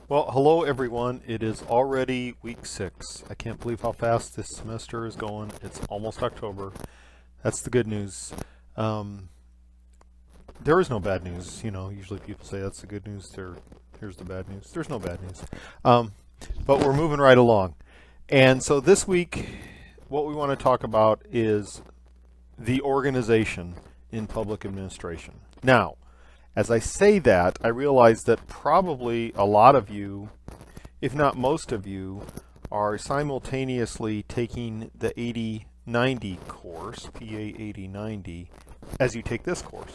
Well, hello everyone. It is already week 6. I can't believe how fast this semester is going. It's almost October. That's the good news. Um, there is no bad news. Usually people say that's the good news. Here's the bad news. There's no bad news. Um, but we're moving right along. And so this week, what we want to talk about is the organization in public administration. Now, as I say that, I realize that probably a lot of you, if not most of you, are simultaneously taking the 8090 course, PA 8090, as you take this course.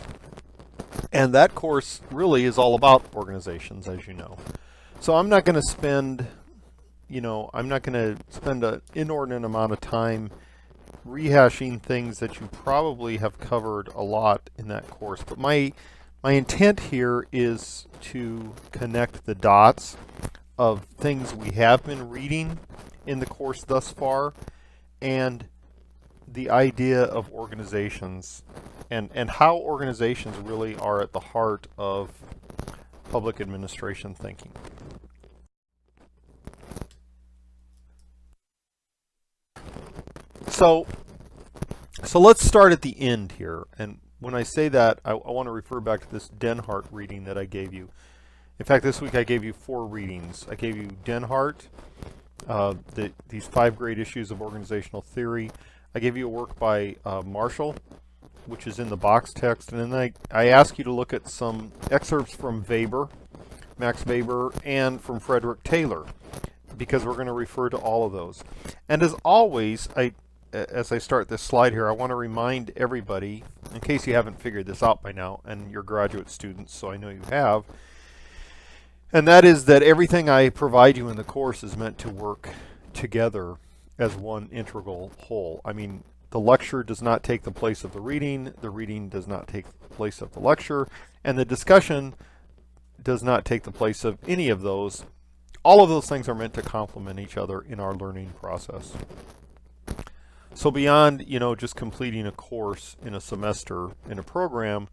And that course really is all about organizations, as you know. So I'm not going to spend, an inordinate amount of time rehashing things that you probably have covered a lot in that course. But my intent here is to connect the dots of things we have been reading in the course thus far and the idea of organizations and how organizations really are at the heart of public administration thinking. So let's start at the end here. And when I say that, I want to refer back to this Denhart reading that I gave you. In fact, this week I gave you 4 readings. I gave you Denhart, these 5 great issues of organizational theory. I gave you a work by Marshall, which is in the box text. And then I asked you to look at some excerpts from Weber, Max Weber, and from Frederick Taylor, because we're going to refer to all of those. And as always, as I start this slide here, I want to remind everybody, in case you haven't figured this out by now, and you're graduate students, so I know you have, and that is that everything I provide you in the course is meant to work together as one integral whole. I mean, the lecture does not take the place of the reading does not take the place of the lecture, and the discussion does not take the place of any of those. All of those things are meant to complement each other in our learning process. So beyond, just completing a course in a semester in a program,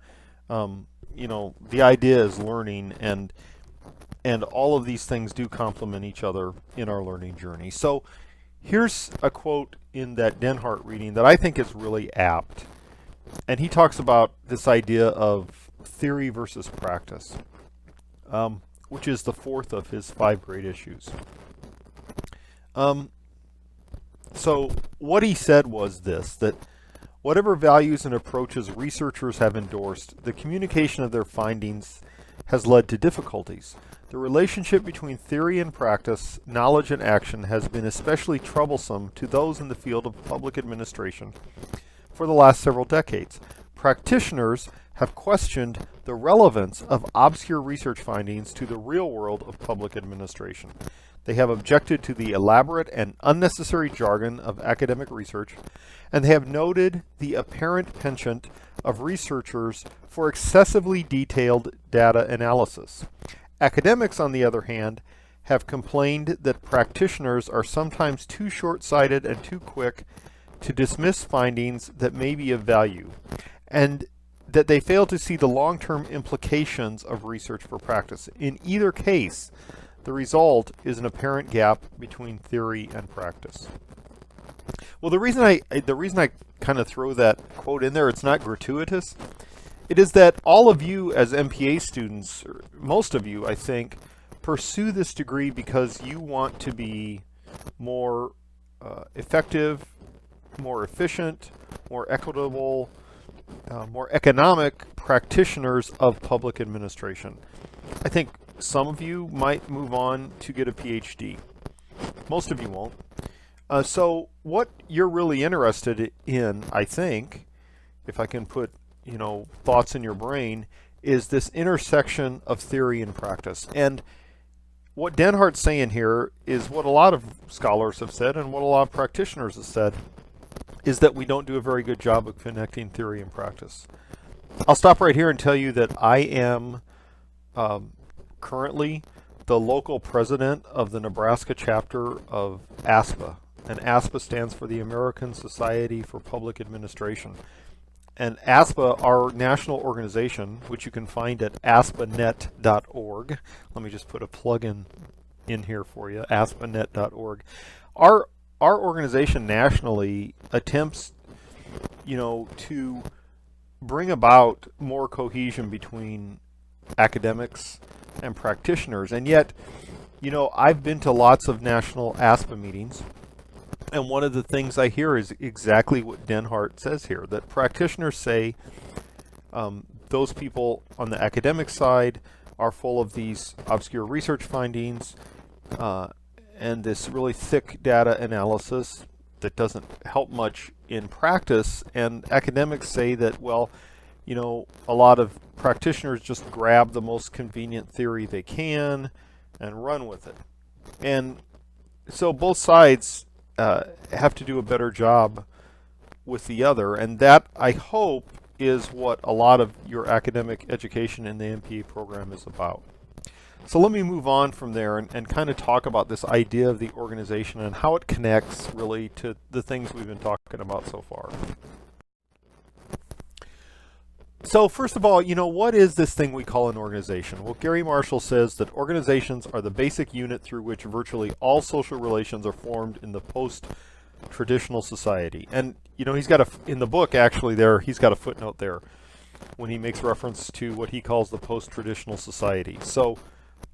the idea is learning, and all of these things do complement each other in our learning journey. So here's a quote in that Denhart reading that I think is really apt. And he talks about this idea of theory versus practice, which is the 4th of his 5 great issues. So what he said was this, that whatever values and approaches researchers have endorsed, the communication of their findings has led to difficulties. The relationship between theory and practice, knowledge and action, has been especially troublesome to those in the field of public administration for the last several decades. Practitioners have questioned the relevance of obscure research findings to the real world of public administration. They have objected to the elaborate and unnecessary jargon of academic research, and they have noted the apparent penchant of researchers for excessively detailed data analysis. Academics, on the other hand, have complained that practitioners are sometimes too short-sighted and too quick to dismiss findings that may be of value, and that they fail to see the long-term implications of research for practice. In either case, the result is an apparent gap between theory and practice. Well, the reason I kind of throw that quote in there, it's not gratuitous. It is that all of you as MPA students, or most of you, I think, pursue this degree because you want to be more effective, more efficient, more equitable, more economic practitioners of public administration. I think some of you might move on to get a PhD. Most of you won't. So what you're really interested in, I think, if I can put, thoughts in your brain, is this intersection of theory and practice. And what Denhart's saying here is what a lot of scholars have said and what a lot of practitioners have said, is that we don't do a very good job of connecting theory and practice. I'll stop right here and tell you that I am currently the local president of the Nebraska chapter of ASPA, and ASPA stands for the American Society for Public Administration. And ASPA, our national organization, which you can find at aspanet.org. Let me just put a plug-in in here for you, aspanet.org. Our organization nationally attempts, to bring about more cohesion between academics and practitioners. And yet, I've been to lots of national ASPA meetings, and one of the things I hear is exactly what Denhart says here, that practitioners say those people on the academic side are full of these obscure research findings and this really thick data analysis that doesn't help much in practice. And academics say that, well, a lot of practitioners just grab the most convenient theory they can and run with it. And so both sides have to do a better job with the other, and that, I hope, is what a lot of your academic education in the MPA program is about. So let me move on from there and kind of talk about this idea of the organization and how it connects really to the things we've been talking about so far. So first of all, what is this thing we call an organization? Well, Gary Marshall says that organizations are the basic unit through which virtually all social relations are formed in the post-traditional society. And, he's got in the book actually there, he's got a footnote there when he makes reference to what he calls the post-traditional society. So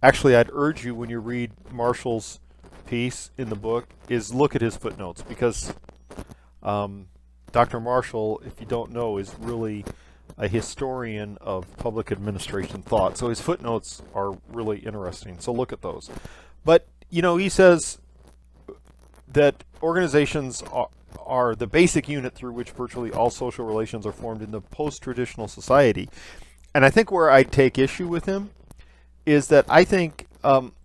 actually, I'd urge you when you read Marshall's piece in the book is look at his footnotes, because Dr. Marshall, if you don't know, is really a historian of public administration thought. So his footnotes are really interesting. So look at those. But, he says that organizations are the basic unit through which virtually all social relations are formed in the post-traditional society. And I think where I take issue with him is that I think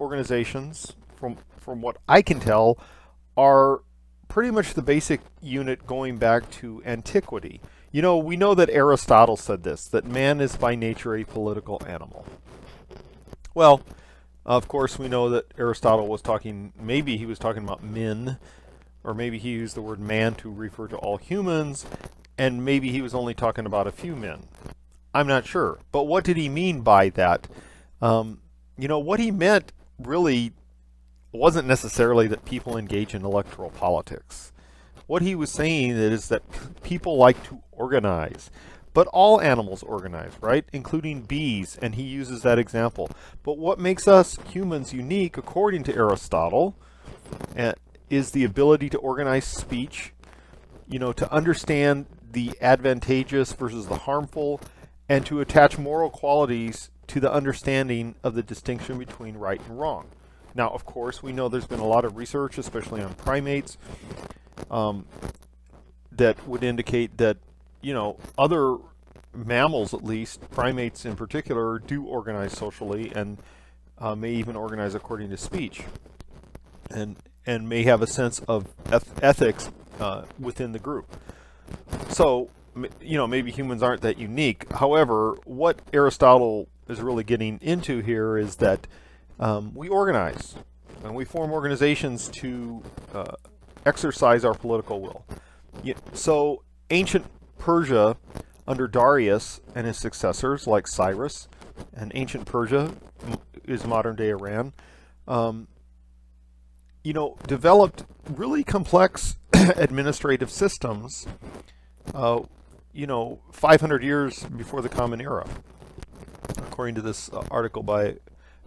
organizations, from what I can tell, are pretty much the basic unit going back to antiquity. We know that Aristotle said this, that man is by nature a political animal. Well, of course, we know that Aristotle was maybe he was talking about men, or maybe he used the word man to refer to all humans, and maybe he was only talking about a few men. I'm not sure. But what did he mean by that? What he meant really wasn't necessarily that people engage in electoral politics. What he was saying is that people like to organize, but all animals organize, right? Including bees, and he uses that example. But what makes us humans unique, according to Aristotle, is the ability to organize speech, to understand the advantageous versus the harmful, and to attach moral qualities to the understanding of the distinction between right and wrong. Now, of course, we know there's been a lot of research, especially on primates, that would indicate that, other mammals, at least, primates in particular, do organize socially and may even organize according to speech, and may have a sense of ethics within the group. So, maybe humans aren't that unique. However, what Aristotle is really getting into here is that we organize, and we form organizations to exercise our political will. So ancient Persia under Darius and his successors like Cyrus, and ancient Persia is modern day Iran, developed really complex administrative systems 500 years before the Common Era, according to this article by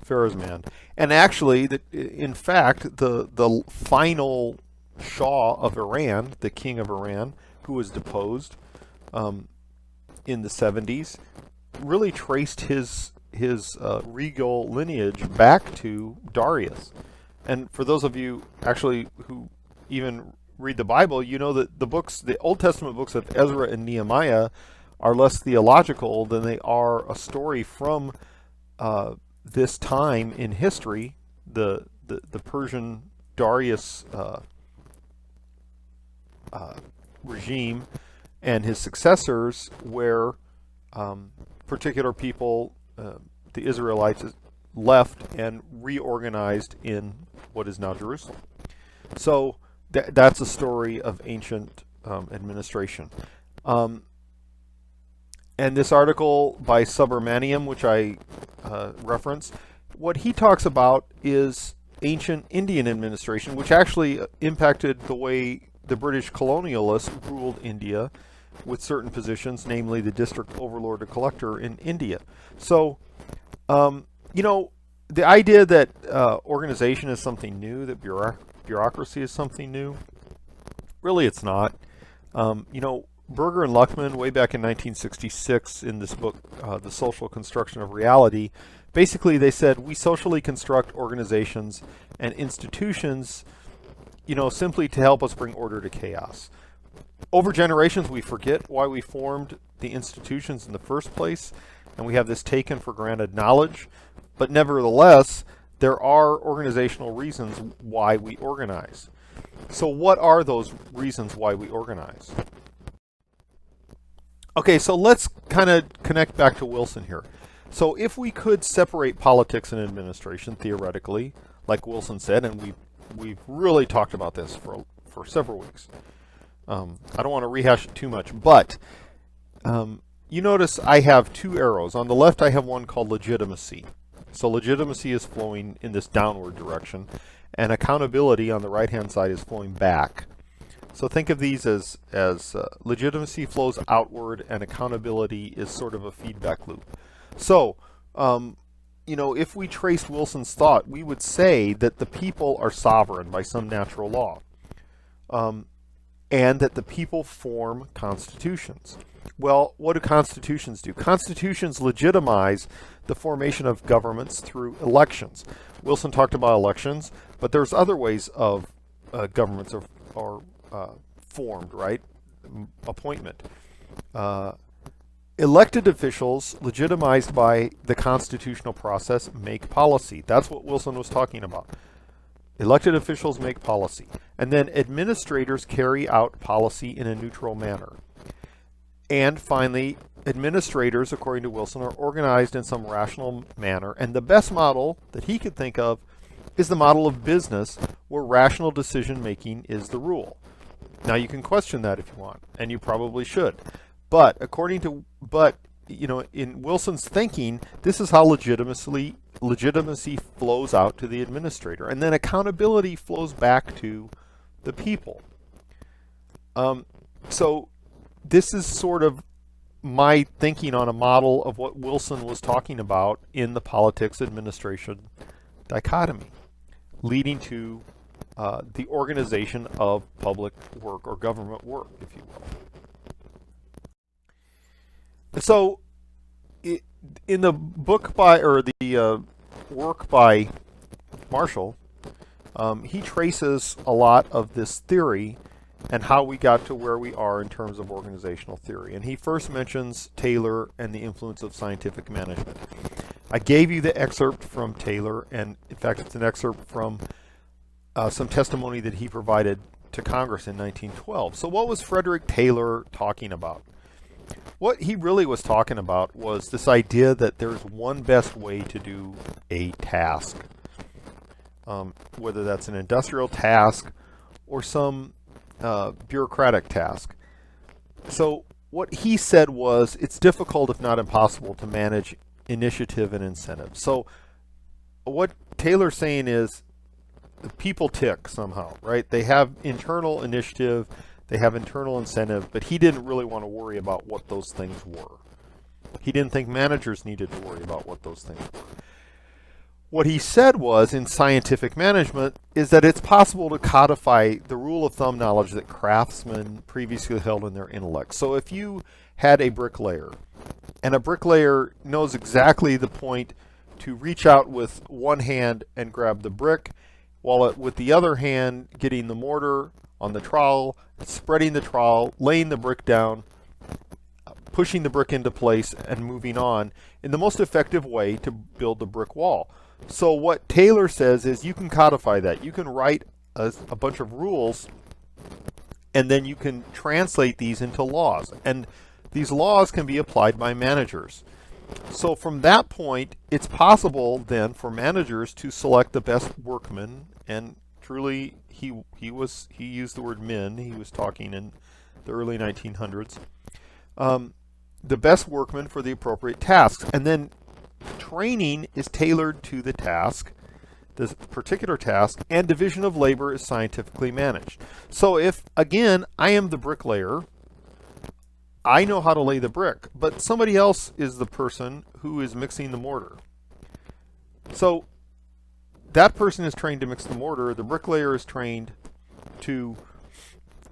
Farazman. And actually, in fact, the final Shah of Iran, the king of Iran, who was deposed in the 70s, really traced his regal lineage back to Darius. And for those of you actually who even read the Bible, you know that the Old Testament books of Ezra and Nehemiah are less theological than they are a story from this time in history, the Persian Darius regime and his successors, where particular people, the Israelites, left and reorganized in what is now Jerusalem. So that's a story of ancient administration. and this article by Subramaniam, which I reference, what he talks about is ancient Indian administration, which actually impacted the way the British colonialists ruled India with certain positions, namely the district overlord or collector in India. So, you know, the idea that organization is something new, that bureaucracy is something new, really it's not. You know, Berger and Luckman, way back in 1966 in this book, The Social Construction of Reality, basically they said we socially construct organizations and institutions, you know, simply to help us bring order to chaos. Over generations, we forget why we formed the institutions in the first place, and we have this taken for granted knowledge. But nevertheless, there are organizational reasons why we organize. So what are those reasons why we organize? Okay, so let's kind of connect back to Wilson here. So if we could separate politics and administration theoretically, like Wilson said, and we've really talked about this for several weeks. I don't want to rehash it too much, but you notice I have two arrows. On the left, I have one called legitimacy. So legitimacy is flowing in this downward direction, and accountability on the right-hand side is flowing back. So think of these as legitimacy flows outward, and accountability is sort of a feedback loop. So, you know, if we traced Wilson's thought, we would say that the people are sovereign by some natural law, and that the people form constitutions. Well, what do constitutions do? Constitutions legitimize the formation of governments through elections. Wilson talked about elections, but there's other ways of governments are formed, right? Appointment. Elected officials, legitimized by the constitutional process, make policy. That's what Wilson was talking about. Elected officials make policy. And then administrators carry out policy in a neutral manner. And finally, administrators, according to Wilson, are organized in some rational manner. And the best model that he could think of is the model of business, where rational decision making is the rule. Now you can question that if you want, and you probably should. But you know, in Wilson's thinking, this is how legitimacy flows out to the administrator, and then accountability flows back to the people. So this is sort of my thinking on a model of what Wilson was talking about in the politics administration dichotomy, leading to the organization of public work or government work, if you will. So, in the book the work by Marshall, he traces a lot of this theory and how we got to where we are in terms of organizational theory. And he first mentions Taylor and the influence of scientific management. I gave you the excerpt from Taylor, and in fact it's an excerpt from some testimony that he provided to Congress in 1912. So what was Frederick Taylor talking about? What he really was talking about was this idea that there's one best way to do a task, whether that's an industrial task or some bureaucratic task. So what he said was it's difficult, if not impossible, to manage initiative and incentive. So what Taylor's saying is the people tick somehow, right? They have internal initiative, they have internal incentive, but he didn't really want to worry about what those things were. He didn't think managers needed to worry about what those things were. What he said was, in scientific management, is that it's possible to codify the rule of thumb knowledge that craftsmen previously held in their intellect. So if you had a bricklayer, and a bricklayer knows exactly the point to reach out with one hand and grab the brick, while with the other hand getting the mortar on the trowel, spreading the trowel, laying the brick down, pushing the brick into place, and moving on in the most effective way to build the brick wall. So what Taylor says is you can codify that. You can write a bunch of rules, and then you can translate these into laws. And these laws can be applied by managers. So from that point, it's possible then for managers to select the best workmen, and truly he used the word men. He was talking in the early 1900s. the best workman for the appropriate tasks. And then training is tailored to the task, this particular task, and division of labor is scientifically managed. So if, again, I am the bricklayer, I know how to lay the brick, but somebody else is the person who is mixing the mortar. So that person is trained to mix the mortar, the bricklayer is trained to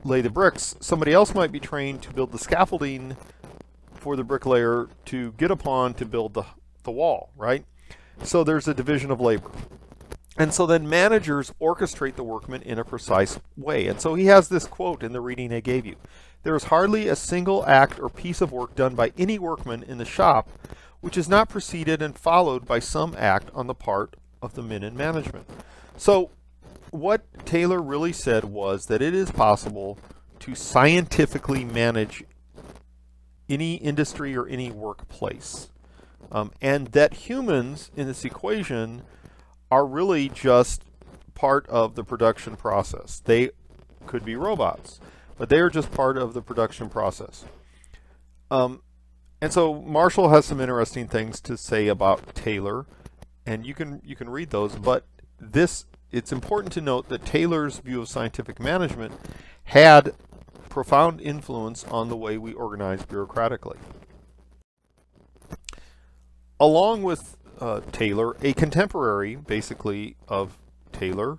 lay the bricks. Somebody else might be trained to build the scaffolding for the bricklayer to get upon to build the wall, right? So there's a division of labor. And so then managers orchestrate the workmen in a precise way. And so he has this quote in the reading I gave you. There is hardly a single act or piece of work done by any workman in the shop which is not preceded and followed by some act on the part of the men in management. So what Taylor really said was that it is possible to scientifically manage any industry or any workplace. And that humans in this equation are really just part of the production process. They could be robots, but they are just part of the production process. And so Marshall has some interesting things to say about Taylor, and you can read those, but it's important to note that Taylor's view of scientific management had profound influence on the way we organize bureaucratically. Along with Taylor, a contemporary, basically, of Taylor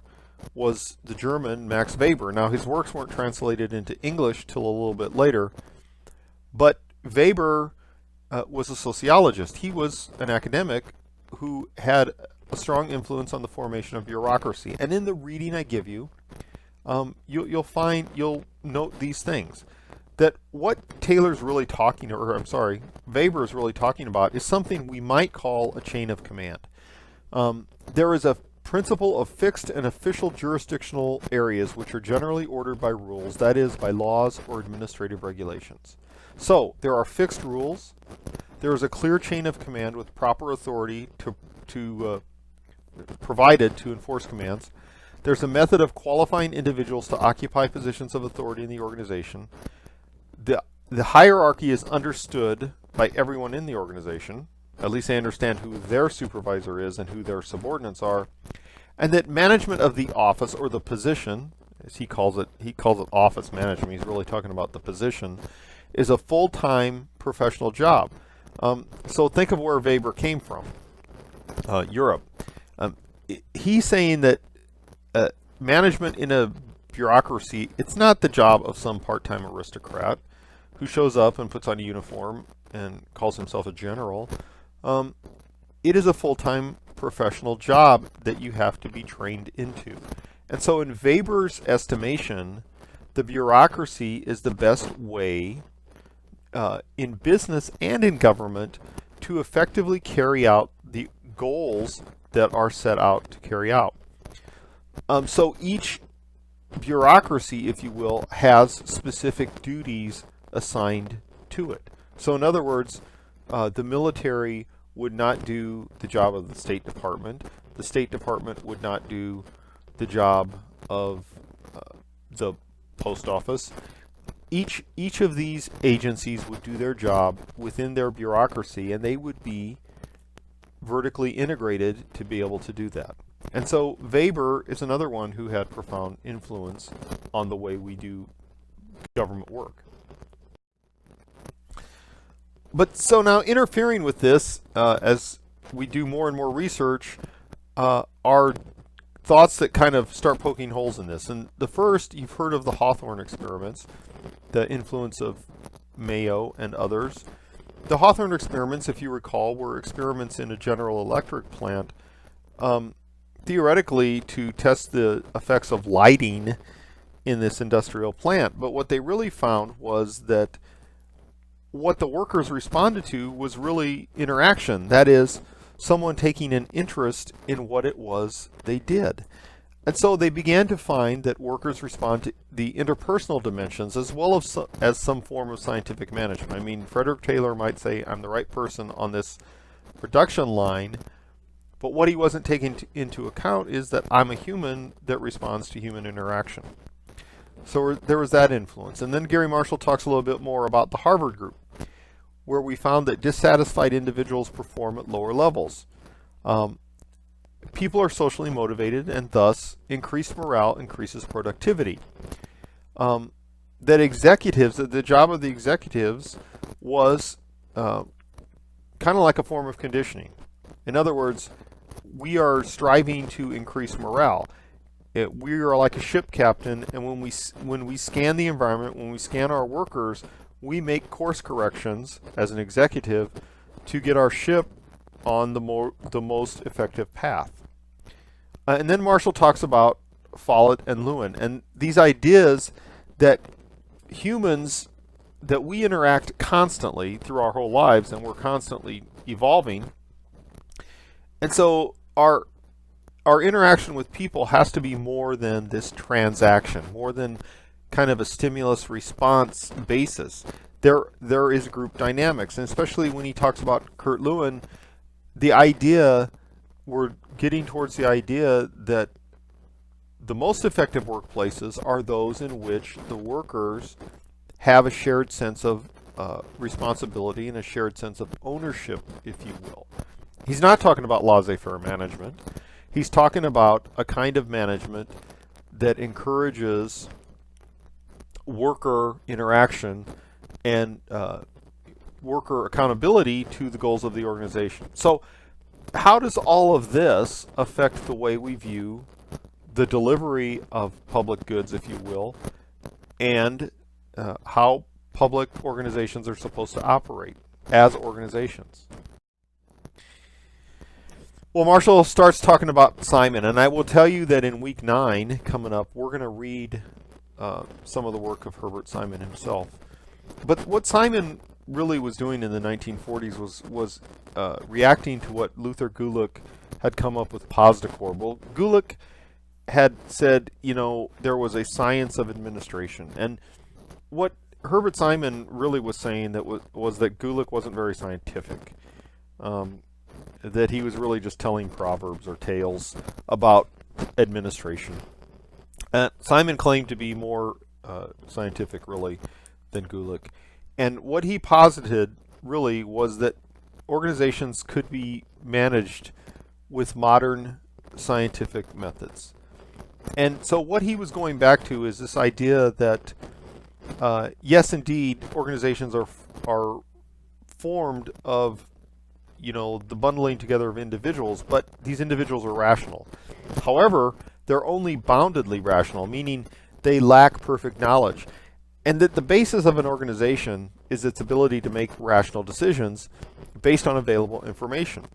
was the German Max Weber. Now, his works weren't translated into English till a little bit later, but Weber was a sociologist. He was an academic who had a strong influence on the formation of bureaucracy. And in the reading I give you, you'll note these things. That what Taylor's really talking, or I'm sorry, Weber is really talking about is something we might call a chain of command. There is a principle of fixed and official jurisdictional areas which are generally ordered by rules, that is, by laws or administrative regulations. So there are fixed rules. There is a clear chain of command with proper authority provided to enforce commands. There's a method of qualifying individuals to occupy positions of authority in the organization. The hierarchy is understood by everyone in the organization. At least they understand who their supervisor is and who their subordinates are. And that management of the office or the position, as he calls it office management, he's really talking about the position, is a full-time professional job. So think of where Weber came from, Europe. He's saying that management in a bureaucracy, it's not the job of some part-time aristocrat who shows up and puts on a uniform and calls himself a general. It is a full-time professional job that you have to be trained into. And so in Weber's estimation, the bureaucracy is the best way in business and in government to effectively carry out the goals that are set out to carry out. So each bureaucracy, if you will, has specific duties assigned to it. So in other words, the military would not do the job of the State Department. The State Department would not do the job of the post office. Each of these agencies would do their job within their bureaucracy, and they would be vertically integrated to be able to do that. And so Weber is another one who had profound influence on the way we do government work. But so now interfering with this, as we do more and more research, are thoughts that kind of start poking holes in this. And the first, you've heard of the Hawthorne experiments, the influence of Mayo and others. The Hawthorne experiments, if you recall, were experiments in a General Electric plant, theoretically to test the effects of lighting in this industrial plant. But what they really found was that what the workers responded to was really interaction. That is, someone taking an interest in what it was they did. And so they began to find that workers respond to the interpersonal dimensions as well as some form of scientific management. I mean, Frederick Taylor might say, I'm the right person on this production line, but what he wasn't taking into account is that I'm a human that responds to human interaction. So there was that influence. And then Gary Marshall talks a little bit more about the Harvard group. where we found that dissatisfied individuals perform at lower levels. People are socially motivated, and thus increased morale increases productivity. That executives, the job of the executives was kind of like a form of conditioning. In other words, we are striving to increase morale. We are like a ship captain, and when we scan the environment, when we scan our workers, we make course corrections as an executive to get our ship on the most effective path. And then Marshall talks about Follett and Lewin, and these ideas that humans, that we interact constantly through our whole lives, and we're constantly evolving. And so our interaction with people has to be more than this transaction, more than kind of a stimulus response basis. There is group dynamics, and especially when he talks about Kurt Lewin, the idea, we're getting towards the idea that the most effective workplaces are those in which the workers have a shared sense of responsibility and a shared sense of ownership, if you will. He's not talking about laissez-faire management. He's talking about a kind of management that encourages worker interaction and worker accountability to the goals of the organization. So how does all of this affect the way we view the delivery of public goods, if you will, and how public organizations are supposed to operate as organizations? Well, Marshall starts talking about Simon, and I will tell you that in week 9 coming up, we're going to read some of the work of Herbert Simon himself. But what Simon really was doing in the 1940s was reacting to what Luther Gulick had come up with Posdekor. Well, Gulick had said, there was a science of administration, and what Herbert Simon really was saying was that Gulick wasn't very scientific. That he was really just telling proverbs or tales about administration. Simon claimed to be more scientific, really, than Gulick. And what he posited, really, was that organizations could be managed with modern scientific methods. And so what he was going back to is this idea that, yes, indeed, organizations are formed of the bundling together of individuals, but these individuals are rational. However, they're only boundedly rational, meaning they lack perfect knowledge. And that the basis of an organization is its ability to make rational decisions based on available information.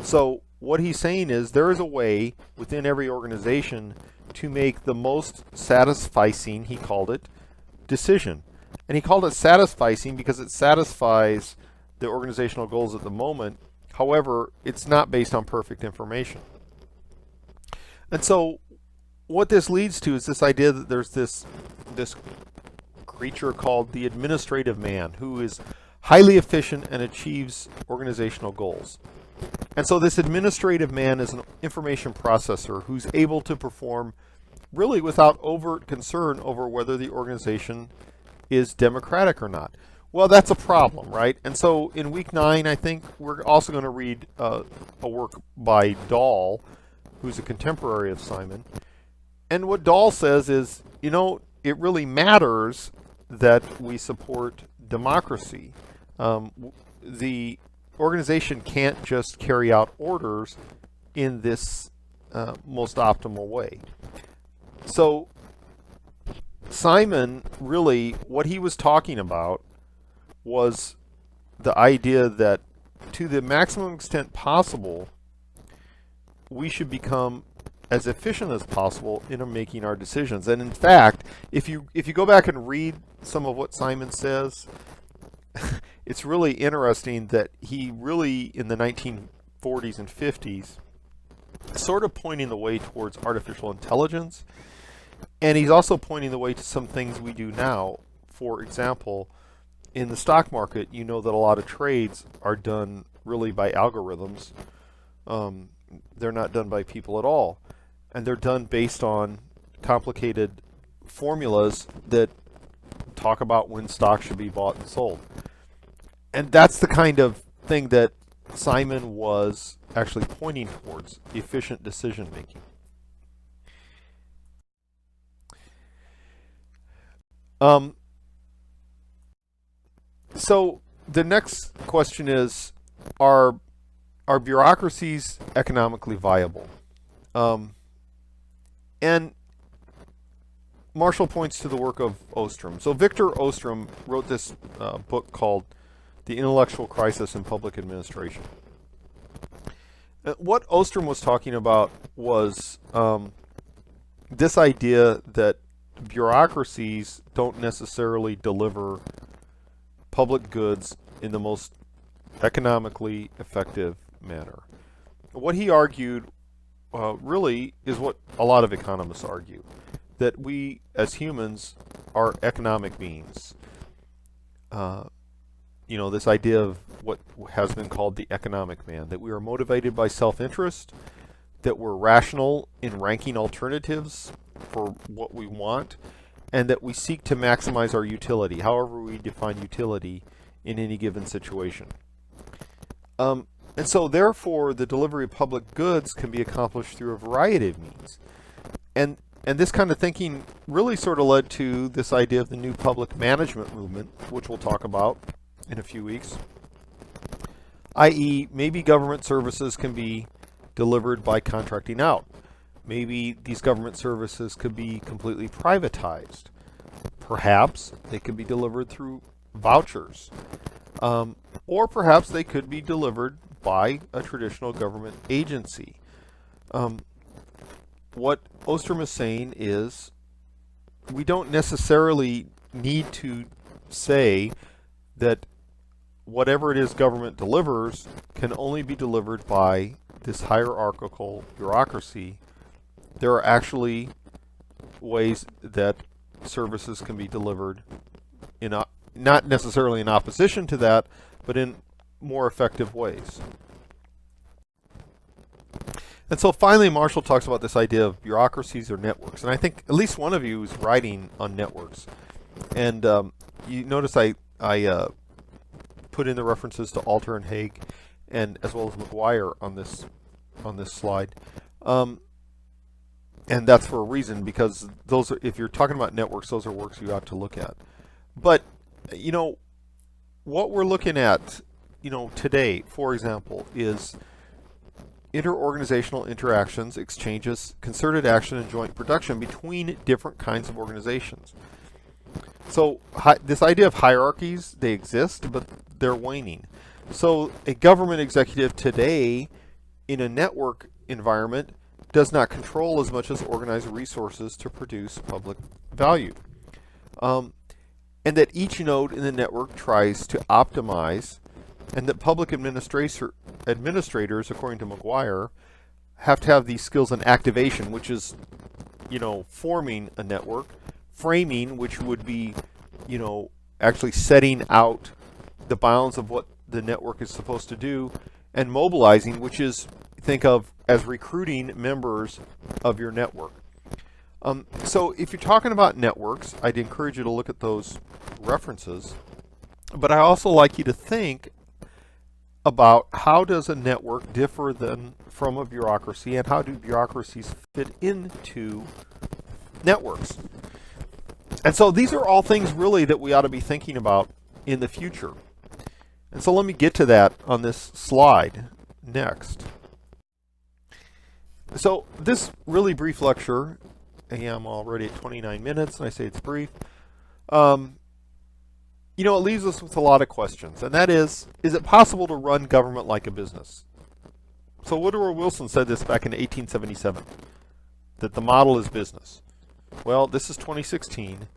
So what he's saying is there is a way within every organization to make the most satisficing, he called it, decision. And he called it satisficing because it satisfies the organizational goals at the moment. However, it's not based on perfect information. And so what this leads to is this idea that there's this creature called the administrative man who is highly efficient and achieves organizational goals. And so this administrative man is an information processor who's able to perform really without overt concern over whether the organization is democratic or not. Well, that's a problem, right? And so in week 9, I think we're also going to read a work by Dahl, who's a contemporary of Simon. And what Dahl says is, it really matters that we support democracy. The organization can't just carry out orders in this most optimal way. So Simon, really, what he was talking about was the idea that to the maximum extent possible, we should become as efficient as possible in making our decisions. And in fact, if you go back and read some of what Simon says, it's really interesting that he really, in the 1940s and 50s, sort of pointing the way towards artificial intelligence. And he's also pointing the way to some things we do now. For example, in the stock market, that a lot of trades are done really by algorithms. They're not done by people at all. And they're done based on complicated formulas that talk about when stocks should be bought and sold. And that's the kind of thing that Simon was actually pointing towards, efficient decision making. So the next question is, are bureaucracies economically viable? And Marshall points to the work of Ostrom. So Victor Ostrom wrote this book called The Intellectual Crisis in Public Administration. What Ostrom was talking about was this idea that bureaucracies don't necessarily deliver public goods in the most economically effective manner. What he argued really is what a lot of economists argue, that we as humans are economic beings. This idea of what has been called the economic man, that we are motivated by self-interest, that we're rational in ranking alternatives for what we want, and that we seek to maximize our utility, however we define utility in any given situation. And so therefore the delivery of public goods can be accomplished through a variety of means. And this kind of thinking really sort of led to this idea of the new public management movement, which we'll talk about in a few weeks, i.e. maybe government services can be delivered by contracting out. Maybe these government services could be completely privatized. Perhaps they could be delivered through vouchers. Or perhaps they could be delivered by a traditional government agency. What Ostrom is saying is we don't necessarily need to say that whatever it is government delivers can only be delivered by this hierarchical bureaucracy. There are actually ways that services can be delivered in not necessarily in opposition to that, but in more effective ways. And so finally, Marshall talks about this idea of bureaucracies or networks. And I think at least one of you is writing on networks. And you notice I put in the references to Alter and Haig, and as well as McGuire on this slide. And that's for a reason, because those are, if you're talking about networks, those are works you ought to look at. But what we're looking at today, for example, is interorganizational interactions, exchanges, concerted action, and joint production between different kinds of organizations. So this idea of hierarchies, they exist, but they're waning. So a government executive today in a network environment does not control as much as organize resources to produce public value. And that each node in the network tries to optimize, and that public administrators, according to McGuire, have to have these skills in activation, which is, forming a network, framing, which would be, actually setting out the bounds of what the network is supposed to do, and mobilizing, which is, think of as recruiting members of your network. So if you're talking about networks, I'd encourage you to look at those references, but I also like you to think about how does a network differ from a bureaucracy, and how do bureaucracies fit into networks. And so these are all things really that we ought to be thinking about in the future. And so let me get to that on this slide next. So this really brief lecture, I'm already at 29 minutes, and I say it's brief. It leaves us with a lot of questions, and that is it possible to run government like a business? So Woodrow Wilson said this back in 1877, that the model is business. Well, this is 2016,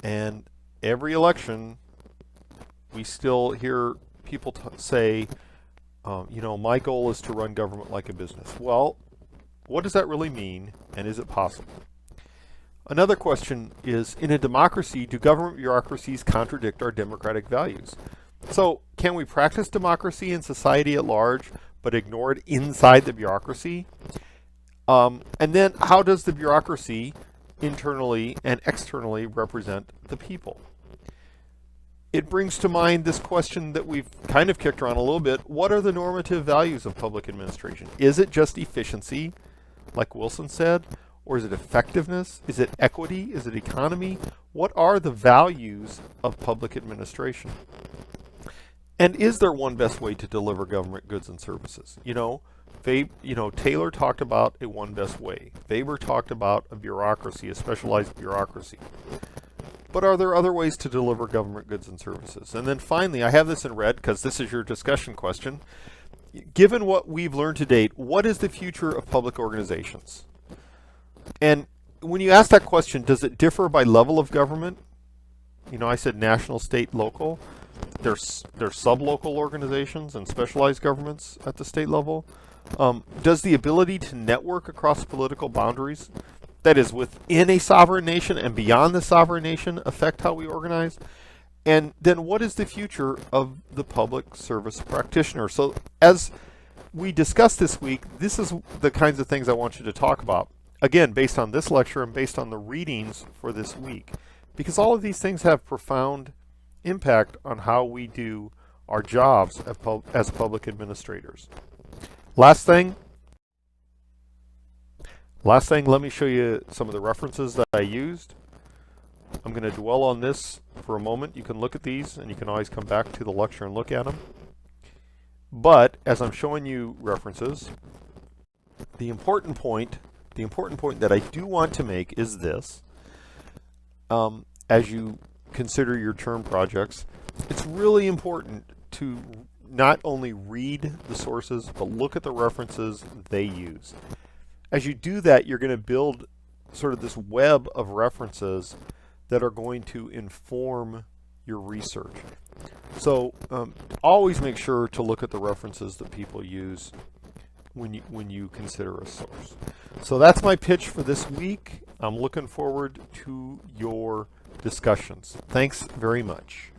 and every election we still hear people say, my goal is to run government like a business. Well, what does that really mean, and is it possible? Another question is, in a democracy, do government bureaucracies contradict our democratic values? So, can we practice democracy in society at large, but ignore it inside the bureaucracy? And then, how does the bureaucracy internally and externally represent the people? it brings to mind this question that we've kind of kicked around a little bit. What are the normative values of public administration? Is it just efficiency, like Wilson said? Or is it effectiveness? Is it equity? Is it economy? What are the values of public administration? And is there one best way to deliver government goods and services? Taylor talked about a one best way. Weber talked about a bureaucracy, a specialized bureaucracy. But are there other ways to deliver government goods and services? And then finally, I have this in red because this is your discussion question. Given what we've learned to date, what is the future of public organizations? And when you ask that question, does it differ by level of government? I said national, state, local. There's sub-local organizations and specialized governments at the state level. Does the ability to network across political boundaries, that is within a sovereign nation and beyond the sovereign nation, affect how we organize? And then what is the future of the public service practitioner? So as we discussed this week, this is the kinds of things I want you to talk about. Again, based on this lecture and based on the readings for this week, because all of these things have profound impact on how we do our jobs as public administrators. Last thing, let me show you some of the references that I used. I'm going to dwell on this for a moment. You can look at these and you can always come back to the lecture and look at them. But as I'm showing you references, the important point that I do want to make is this. As you consider your term projects, it's really important to not only read the sources, but look at the references they use. As you do that, you're going to build sort of this web of references that are going to inform your research. So always make sure to look at the references that people use when you consider a source. So that's my pitch for this week. I'm looking forward to your discussions. Thanks very much.